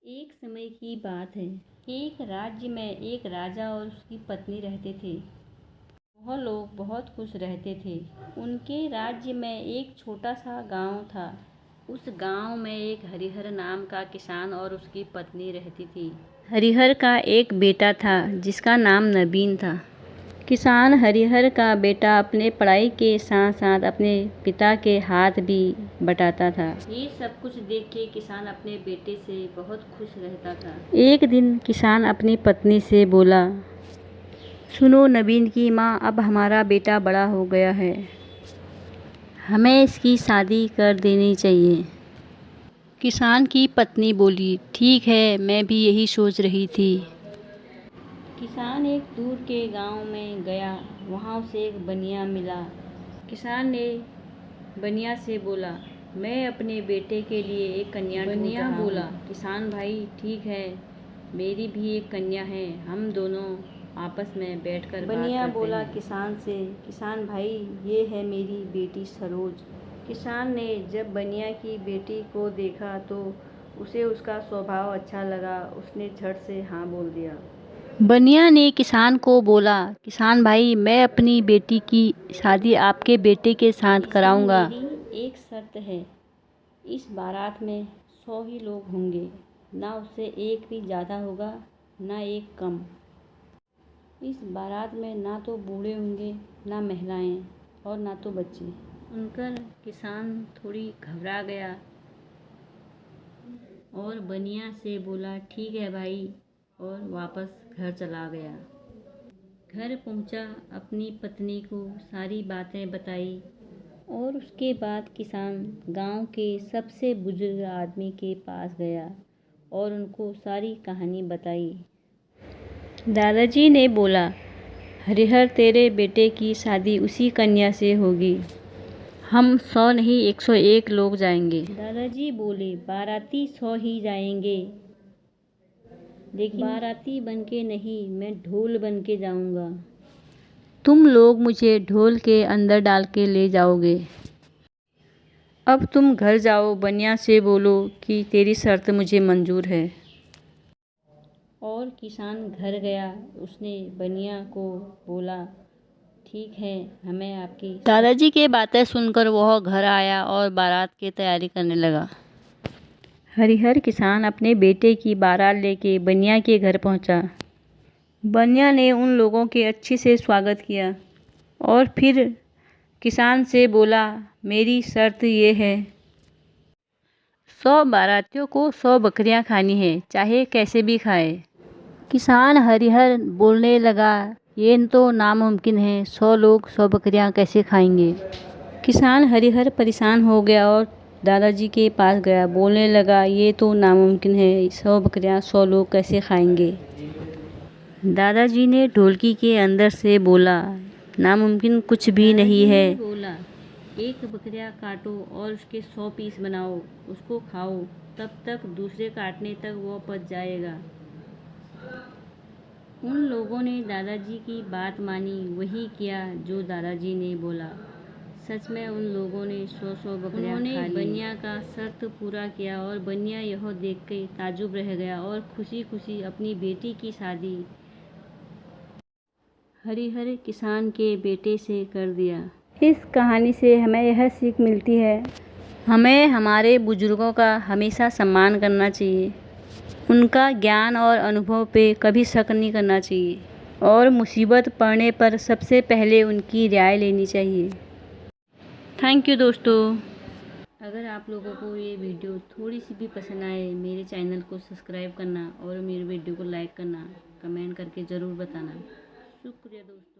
एक समय की बात है। एक राज्य में एक राजा और उसकी पत्नी रहते थे। वह लोग बहुत खुश रहते थे। उनके राज्य में एक छोटा सा गांव था। उस गांव में एक हरिहर नाम का किसान और उसकी पत्नी रहती थी। हरिहर का एक बेटा था जिसका नाम नवीन था। किसान हरिहर का बेटा अपने पढ़ाई के साथ साथ अपने पिता के हाथ भी बटाता था। ये सब कुछ देख के किसान अपने बेटे से बहुत खुश रहता था। एक दिन किसान अपनी पत्नी से बोला, सुनो नवीन की माँ, अब हमारा बेटा बड़ा हो गया है, हमें इसकी शादी कर देनी चाहिए। किसान की पत्नी बोली, ठीक है, मैं भी यही सोच रही थी। किसान एक दूर के गांव में गया। वहां उसे एक बनिया मिला। किसान ने बनिया से बोला, मैं अपने बेटे के लिए एक कन्या ढूंढ रहा हूं। बनिया बोला, किसान भाई ठीक है, मेरी भी एक कन्या है, हम दोनों आपस में बैठकर बात करते हैं। बनिया बोला किसान से, किसान भाई ये है मेरी बेटी सरोज। किसान ने जब बनिया की बेटी को देखा तो उसे उसका स्वभाव अच्छा लगा। उसने झट से हाँ बोल दिया। बनिया ने किसान को बोला, किसान भाई मैं अपनी बेटी की शादी आपके बेटे के साथ कराऊंगा। मेरी एक शर्त है, इस बारात में 100 ही लोग होंगे, ना उससे एक भी ज़्यादा होगा ना एक कम। इस बारात में ना तो बूढ़े होंगे, ना महिलाएं और ना तो बच्चे। सुनकर किसान थोड़ी घबरा गया और बनिया से बोला, ठीक है भाई, और वापस घर चला गया। घर पहुंचा, अपनी पत्नी को सारी बातें बताई और उसके बाद किसान गांव के सबसे बुजुर्ग आदमी के पास गया और उनको सारी कहानी बताई। दादाजी ने बोला, हरिहर तेरे बेटे की शादी उसी कन्या से होगी, हम 100 नहीं 101 लोग जाएंगे। दादाजी बोले, बाराती 100 ही जाएंगे, लेकिन बाराती बन के नहीं, मैं ढोल बन के जाऊंगा। तुम लोग मुझे ढोल के अंदर डाल के ले जाओगे। अब तुम घर जाओ, बनिया से बोलो कि तेरी शर्त मुझे मंजूर है। और किसान घर गया। उसने बनिया को बोला, ठीक है, हमें आपकी। दादाजी की बातें सुनकर वह घर आया और बारात की तैयारी करने लगा। हरिहर किसान अपने बेटे की बारात लेके बनिया के घर पहुंचा। बनिया ने उन लोगों के अच्छे से स्वागत किया और फिर किसान से बोला, मेरी शर्त ये है, 100 बारातियों को 100 बकरियां खानी है, चाहे कैसे भी खाए। किसान हरिहर बोलने लगा, ये तो नामुमकिन है, 100 लोग 100 बकरियां कैसे खाएंगे। किसान हरिहर परेशान हो गया और दादाजी के पास गया। बोलने लगा, ये तो नामुमकिन है, 100 बकरियां 100 लोग कैसे खाएंगे। दादाजी ने ढोलकी के अंदर से बोला, नामुमकिन कुछ भी नहीं है। बोला, एक बकरिया काटो और उसके 100 पीस बनाओ, उसको खाओ, तब तक दूसरे काटने तक वो पच जाएगा। उन लोगों ने दादाजी की बात मानी, वही किया जो दादाजी ने बोला। सच में उन लोगों ने 100 बकरियां खा ली। उन्होंने बनिया का शर्त पूरा किया और बनिया यह देख के ताजुब रह गया और खुशी खुशी अपनी बेटी की शादी हरिहर किसान के बेटे से कर दिया। इस कहानी से हमें यह सीख मिलती है, हमें हमारे बुजुर्गों का हमेशा सम्मान करना चाहिए, उनका ज्ञान और अनुभव पे कभी शक नहीं करना चाहिए और मुसीबत पड़ने पर सबसे पहले उनकी राय लेनी चाहिए। थैंक यू दोस्तों। अगर आप लोगों को ये वीडियो थोड़ी सी भी पसंद आए, मेरे चैनल को सब्सक्राइब करना और मेरे वीडियो को लाइक करना, कमेंट करके ज़रूर बताना। शुक्रिया दोस्तों।